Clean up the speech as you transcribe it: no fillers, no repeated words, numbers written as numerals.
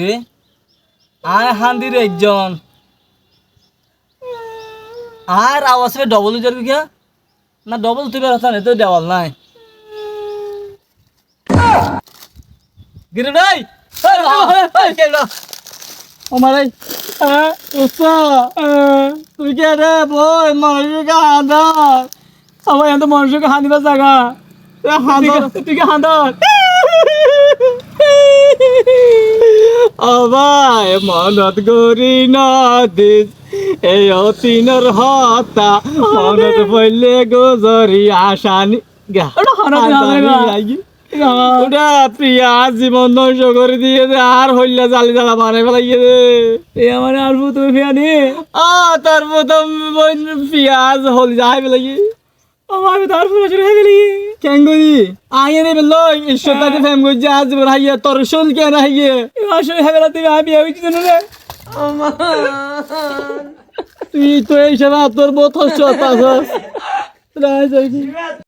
রে আয় হান্দির একজন আর আওয়াজ হবে ডবল উজার কি না ডবল তুই বের হতান তো দেওয়াল নাই গিরে নাই ও মারাই উৎসা তুই কে রে বই মানুষকে হাঁদা সবাই এত মানুষকে হাঁদিবার জায়গা হাঁদর তুই কে হাঁদর অবাই মনত করি না দিস এই অতিনর হতা মনত পড়লে গোজরি আসানি ওটা প্রিয়া জীবন ধ্বংস করে দিয়ে আর হইলা জালি জ্বালা মারাই ফেলাইয়ে দে এ আমার আর তুমি ফিয়ানি তার প্রথম পিয়াজ হল যাই ফেলাই আমার তার পুরো শুরু হয়ে গেলি কেঙ্গরি আইয়ে নেবে লই ঈশ্বর তাতে ফেম গজি আজ বড় হাইয়া তোর শুন কে না হাইয়ে আসলে হবে না তুমি আমি হইছি না রে তুই তো এই সেবা তোর বহুত হচ্ছে তাছস রাই যাই